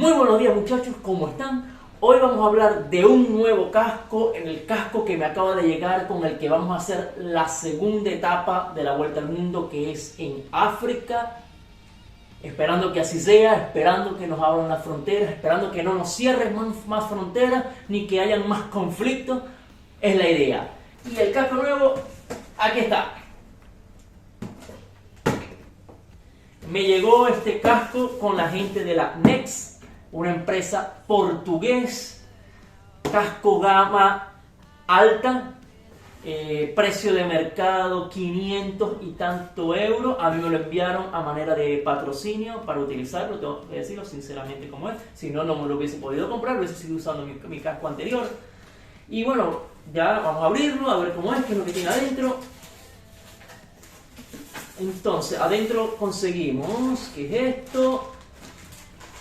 Muy buenos días muchachos, ¿cómo están? Hoy vamos a hablar de un nuevo casco, el casco que me acaba de llegar, con el que vamos a hacer la segunda etapa de la Vuelta al Mundo, que es en África. Esperando que así sea, esperando que nos abran las fronteras, esperando que no nos cierren más fronteras, ni que hayan más conflictos, es la idea. Y el casco nuevo, aquí está. Me llegó este casco con la gente de la Next, una empresa portugués, casco gama alta, precio de mercado 500 y tanto euros. A mí me lo enviaron a manera de patrocinio para utilizarlo, tengo que decirlo sinceramente como es. Si no, no me lo hubiese podido comprar, hubiese seguido usando mi casco anterior. Y bueno, ya vamos a abrirlo, a ver cómo es, qué es lo que tiene adentro. Entonces, adentro conseguimos, ¿qué es esto?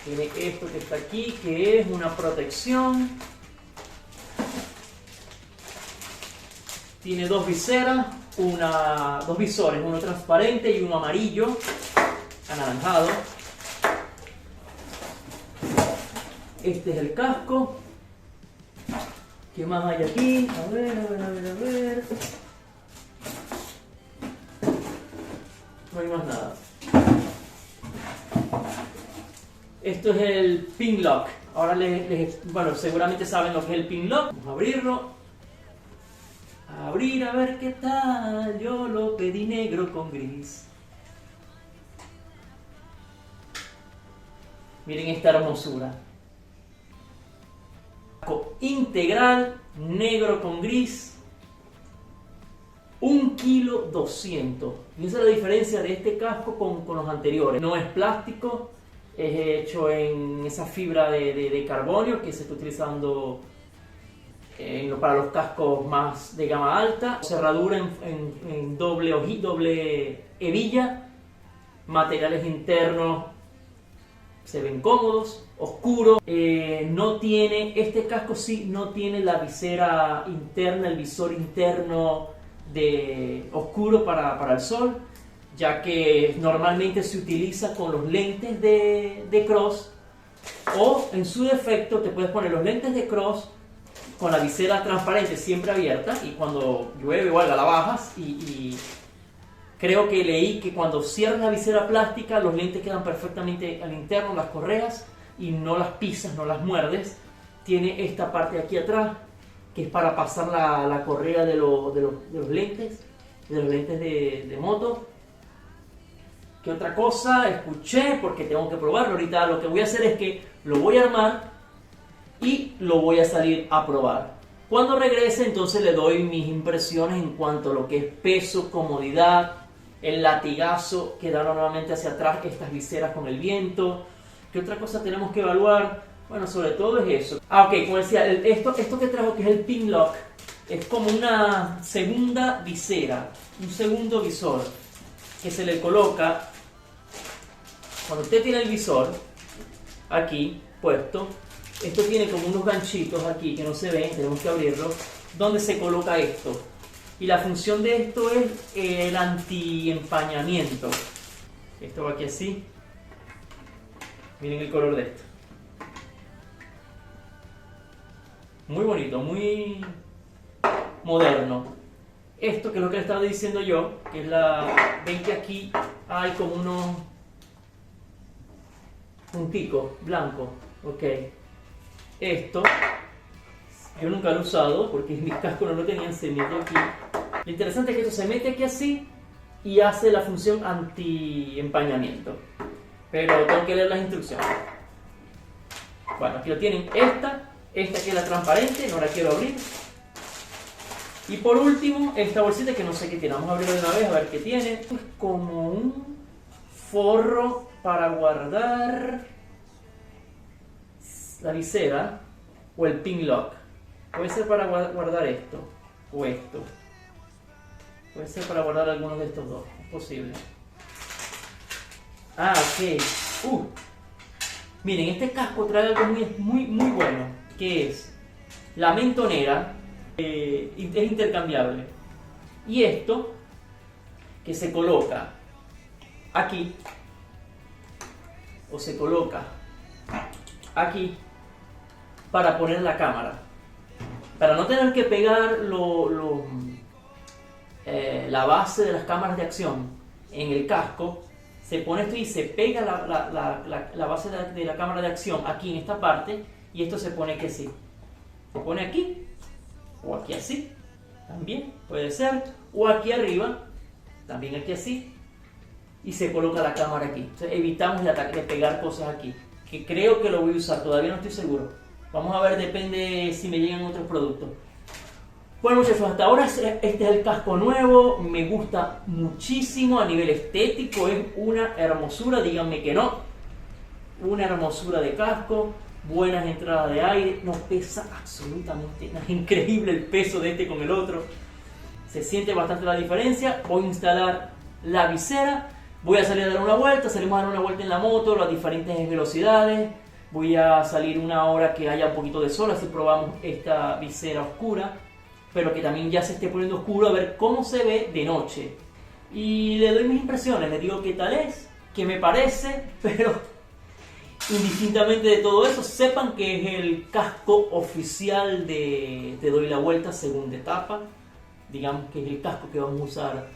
Tiene esto que está aquí, que es una protección. Tiene dos viseras, dos visores, uno transparente y uno amarillo, anaranjado. Este es el casco. ¿Qué más hay aquí? A ver. No hay más nada. Esto es el pin lock. Ahora bueno, seguramente saben lo que es el pin lock. Vamos a abrirlo. Abrir a ver qué tal. Yo lo pedí negro con gris. Miren esta hermosura. Casco integral, negro con gris. 1,2 kg. Y esa es la diferencia de este casco con los anteriores. No es plástico, es hecho en esa fibra de carbonio que se está utilizando para los cascos más de gama alta. Cerradura en doble hebilla. Materiales internos se ven cómodos, oscuros. Este casco sí no tiene la visera interna, el visor interno de oscuro para el sol, ya que normalmente se utiliza con los lentes de cross, o en su defecto te puedes poner los lentes de cross con la visera transparente siempre abierta, y cuando llueve o algo la bajas, y creo que leí que cuando cierras la visera plástica los lentes quedan perfectamente al interno, las correas, y no las pisas, no las muerdes. Tiene esta parte de aquí atrás que es para pasar la correa de los lentes, de moto. ¿Qué otra cosa? Escuché, porque tengo que probarlo. Ahorita lo que voy a hacer es que lo voy a armar y lo voy a salir a probar. Cuando regrese, entonces le doy mis impresiones en cuanto a lo que es peso, comodidad, el latigazo que da normalmente hacia atrás estas viseras con el viento. ¿Qué otra cosa tenemos que evaluar? Bueno, sobre todo es eso. Ok, como decía, esto que trajo, que es el pin lock, es como una segunda visera, un segundo visor que se le coloca cuando usted tiene el visor aquí puesto. Esto tiene como unos ganchitos aquí que no se ven, tenemos que abrirlo, donde se coloca esto. Y la función de esto es el anti-empañamiento. Esto va aquí así. Miren el color de esto. Muy bonito, muy moderno. Esto que es lo que le estaba diciendo yo, que es ven que aquí hay como unos punticos blancos. Ok. Esto, yo nunca lo he usado porque mis cascos no lo tenían, se mete aquí. Lo interesante es que esto se mete aquí así y hace la función anti-empañamiento. Pero tengo que leer las instrucciones. Bueno, aquí lo tienen. Esta que es la transparente, no la quiero abrir. Y por último, esta bolsita que no sé qué tiene. Vamos a abrirla de una vez a ver qué tiene. Es como un forro para guardar la visera o el pin lock. Puede ser para guardar esto o esto. Puede ser para guardar algunos de estos dos. Es posible. Ah, ok. Miren, este casco trae algo muy bueno, que es la mentonera, es intercambiable. Y esto, que se coloca aquí, o se coloca aquí para poner la cámara. Para no tener que pegar la base de las cámaras de acción en el casco, se pone esto y se pega la base de la cámara de acción aquí en esta parte, y esto se pone aquí así. Se pone aquí, o aquí así, también puede ser, o aquí arriba, también aquí así, y se coloca la cámara aquí. Entonces evitamos de pegar cosas aquí, que creo que lo voy a usar, todavía no estoy seguro. Vamos a ver, depende si me llegan otros productos. Bueno, muchachos, hasta ahora este es el casco nuevo, me gusta muchísimo a nivel estético, es una hermosura, díganme que no. Una hermosura de casco, buenas entradas de aire, no pesa absolutamente nada, increíble el peso de este con el otro. Se siente bastante la diferencia. Voy a instalar la visera, voy a salir a dar una vuelta, salimos a dar una vuelta en la moto, las diferentes velocidades. Voy a salir una hora que haya un poquito de sol, así probamos esta visera oscura, pero que también ya se esté poniendo oscuro, a ver cómo se ve de noche. Y le doy mis impresiones, le digo qué tal es, qué me parece, pero indistintamente de todo eso, sepan que es el casco oficial de Te Doy la Vuelta segunda etapa. Digamos que es el casco que vamos a usar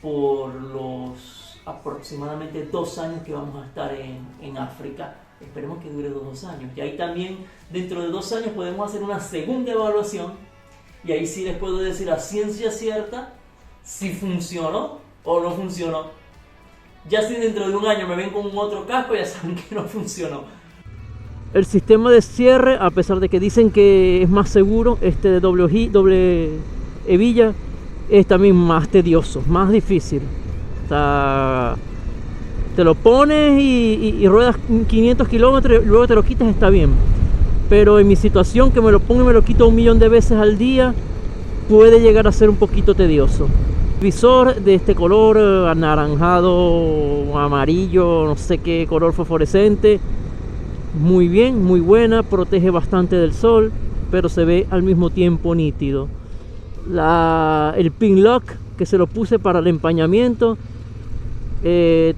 por los aproximadamente 2 años que vamos a estar en África. Esperemos que dure 2 años. Y ahí también, dentro de 2 años, podemos hacer una segunda evaluación. Y ahí sí les puedo decir a ciencia cierta si funcionó o no funcionó. Ya si dentro de 1 año me ven con otro casco, ya saben que no funcionó. El sistema de cierre, a pesar de que dicen que es más seguro, este de doble hebilla, es también más tedioso, más difícil. O sea, te lo pones y ruedas 500 kilómetros y luego te lo quitas, está bien. Pero en mi situación, que me lo pongo y me lo quito 1.000.000 de veces al día, puede llegar a ser un poquito tedioso. Visor de este color anaranjado, amarillo, no sé qué color fosforescente. Muy bien, muy buena, protege bastante del sol, pero se ve al mismo tiempo nítido. El pin lock que se lo puse para el empañamiento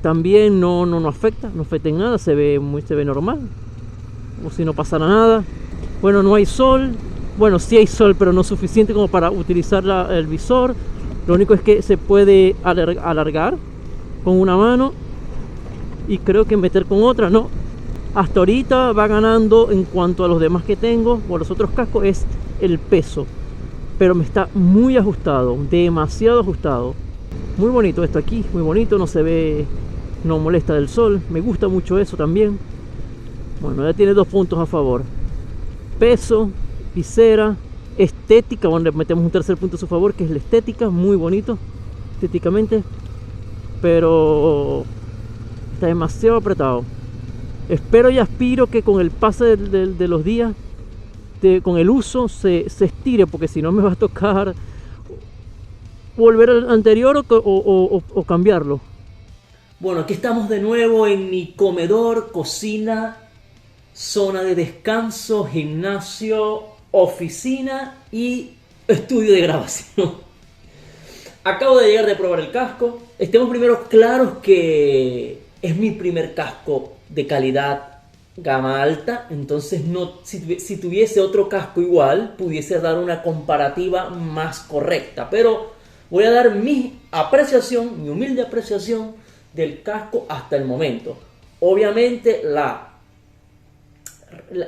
también no afecta en nada, se ve normal, como si no pasara nada. Bueno, no hay sol, bueno, sí hay sol, pero no suficiente como para utilizar el visor. Lo único es que se puede alargar con una mano y creo que meter con otra, no. Hasta ahorita va ganando en cuanto a los demás que tengo o los otros cascos es el peso, pero me está muy ajustado, demasiado ajustado. Muy bonito esto aquí, muy bonito, no se ve, no molesta del sol, me gusta mucho eso también. Bueno, ya tiene 2 puntos a favor: peso, visera, estética. Bueno, le metemos un tercer punto a su favor, que es la estética, muy bonito estéticamente, pero está demasiado apretado. Espero y aspiro que con el pase de los días, con el uso, se estire, porque si no me va a tocar volver al anterior o cambiarlo. Bueno, aquí estamos de nuevo en mi comedor, cocina, zona de descanso, gimnasio, oficina y estudio de grabación. Acabo de llegar de probar el casco. Estemos primero claros que es mi primer casco de calidad gama alta, entonces si tuviese otro casco igual, pudiese dar una comparativa más correcta, pero voy a dar mi humilde apreciación del casco hasta el momento. Obviamente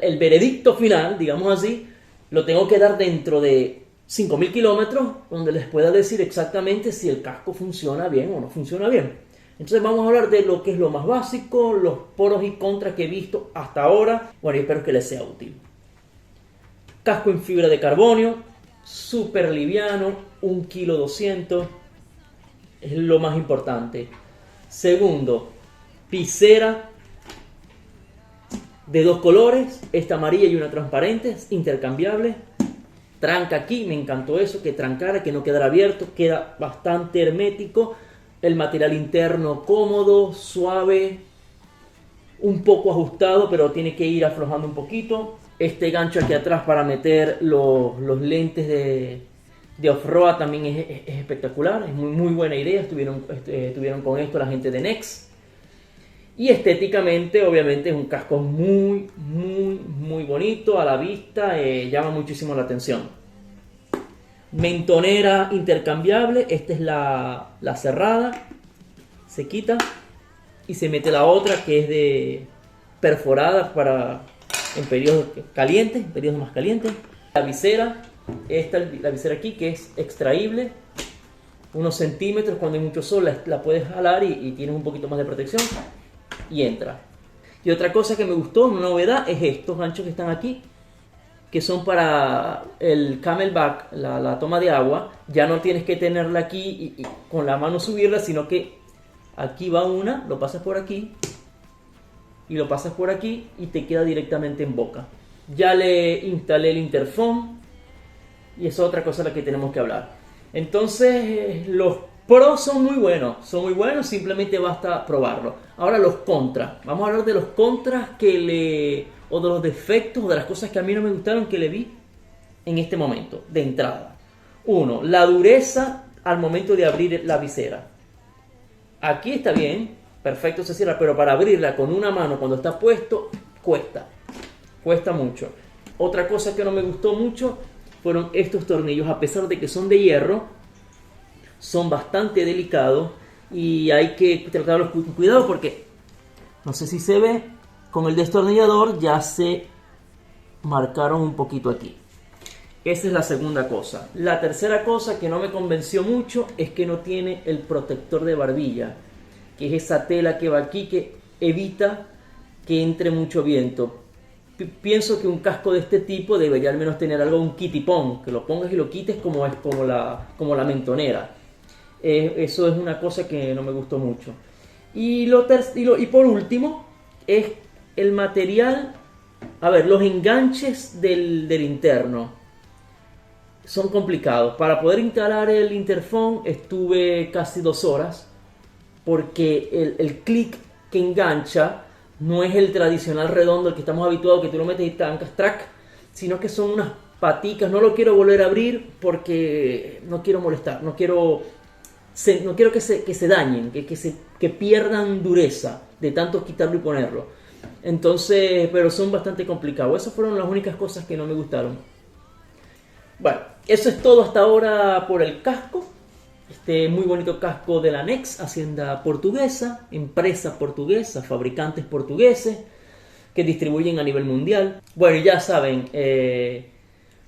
el veredicto final, digamos así, lo tengo que dar dentro de 5.000 kilómetros, donde les pueda decir exactamente si el casco funciona bien o no funciona bien. Entonces vamos a hablar de lo que es lo más básico, los pros y contras que he visto hasta ahora. Bueno, y espero que les sea útil. Casco en fibra de carbonio, súper liviano, 1,2 kg, es lo más importante. Segundo, visera de 2 colores, esta amarilla y una transparente, intercambiable. Tranca aquí, me encantó eso, que trancara, que no quedara abierto, queda bastante hermético. El material interno cómodo, suave, un poco ajustado, pero tiene que ir aflojando un poquito. Este gancho aquí atrás para meter los lentes de off-road también es espectacular, es muy buena idea. Estuvieron con esto la gente de Nex. Y estéticamente, obviamente, es un casco muy bonito a la vista, llama muchísimo la atención. Mentonera intercambiable, esta es la cerrada, se quita y se mete la otra que es de perforada para en periodos calientes, en periodos más calientes. La visera, la visera aquí que es extraíble, unos centímetros, cuando hay mucho sol la puedes jalar y tienes un poquito más de protección y entra. Y otra cosa que me gustó, una novedad, es estos ganchos que están aquí, que son para el camelback, la toma de agua. Ya no tienes que tenerla aquí y con la mano subirla, sino que aquí va una, lo pasas por aquí y lo pasas por aquí y te queda directamente en boca. Ya le instalé el interfón y es otra cosa de la que tenemos que hablar. Entonces los pros son muy buenos, simplemente basta probarlo. Ahora los contras, vamos a hablar de los contras o de los defectos, o de las cosas que a mí no me gustaron que le vi en este momento, de entrada. Uno, la dureza al momento de abrir la visera. Aquí está bien, perfecto, se cierra, pero para abrirla con una mano cuando está puesto, cuesta mucho. Otra cosa que no me gustó mucho fueron estos tornillos, a pesar de que son de hierro, son bastante delicados y hay que tratarlos con cuidado porque, no sé si se ve, con el destornillador ya se marcaron un poquito aquí. Esa es la segunda cosa. La tercera cosa que no me convenció mucho es que no tiene el protector de barbilla, que es esa tela que va aquí que evita que entre mucho viento. Pienso que un casco de este tipo debería al menos tener algo, un kitipón, que lo pongas y lo quites como la mentonera. Eso es una cosa que no me gustó mucho. Y por último es el material. A ver, los enganches del interno son complicados. Para poder instalar el interfón estuve casi 2 horas porque el clic que engancha no es el tradicional redondo al que estamos habituados, que tú lo metes y tancas track, sino que son unas paticas. No lo quiero volver a abrir porque no quiero molestar, no quiero que se dañen, que pierdan dureza de tanto quitarlo y ponerlo. Entonces, pero son bastante complicados. Esas fueron las únicas cosas que no me gustaron. Bueno, eso es todo hasta ahora por el casco. Este muy bonito casco de la Nex, hacienda portuguesa, empresa portuguesa, fabricantes portugueses que distribuyen a nivel mundial. Bueno, ya saben,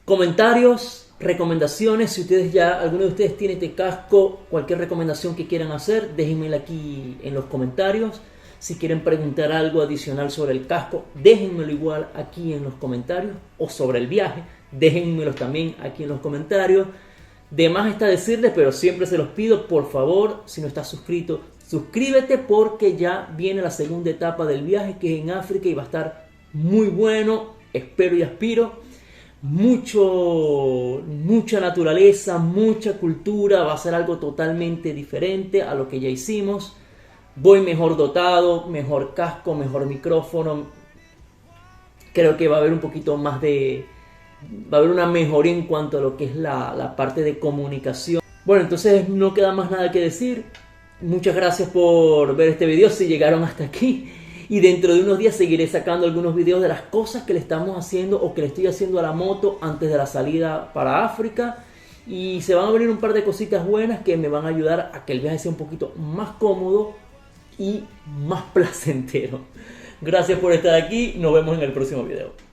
comentarios, recomendaciones. Si alguno de ustedes tiene este casco, cualquier recomendación que quieran hacer, déjenmela aquí en los comentarios. Si quieren preguntar algo adicional sobre el casco, déjenmelo igual aquí en los comentarios, o sobre el viaje, déjenmelo también aquí en los comentarios. De más está decirles, pero siempre se los pido, por favor, si no estás suscrito, suscríbete porque ya viene la segunda etapa del viaje, que es en África, y va a estar muy bueno, espero y aspiro. Mucha naturaleza, mucha cultura, va a ser algo totalmente diferente a lo que ya hicimos. Voy mejor dotado, mejor casco, mejor micrófono. Creo que va a haber un poquito más va a haber una mejoría en cuanto a lo que es la parte de comunicación. Bueno, entonces no queda más nada que decir. Muchas gracias por ver este video si llegaron hasta aquí. Y dentro de unos días seguiré sacando algunos videos de las cosas que le estamos haciendo o que le estoy haciendo a la moto antes de la salida para África. Y se van a abrir un par de cositas buenas que me van a ayudar a que el viaje sea un poquito más cómodo y más placentero. Gracias por estar aquí. Nos vemos en el próximo video.